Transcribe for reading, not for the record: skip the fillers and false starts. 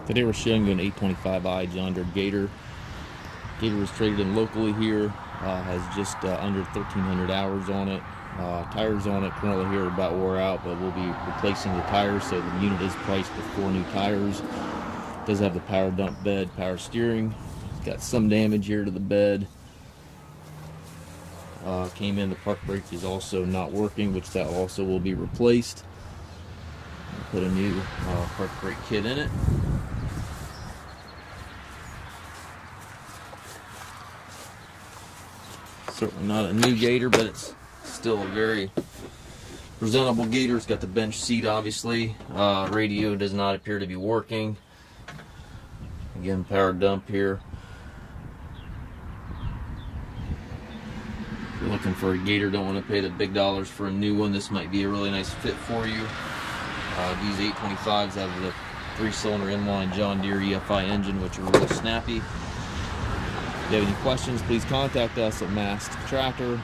Today we're showing you an 825i John Deere Gator. Gator was traded in locally here, has just under 1,300 hours on it. Tires on it currently here are about wore out, but we'll be replacing the tires, so the unit is priced with 4 new tires. It does have the power dump bed, power steering. It's got some damage here to the bed. Came in, the park brake is also not working, which that also will be replaced. Put a new park brake kit in it. Certainly not a new Gator, but it's still a very presentable Gator. It's got the bench seat, obviously. Radio does not appear to be working. Again, power dump here. If you're looking for a Gator, don't want to pay the big dollars for a new one, this might be a really nice fit for you. These 825s have the 3-cylinder inline John Deere EFI engine, which are real snappy. If you have any questions, please contact us at Mast Tractor.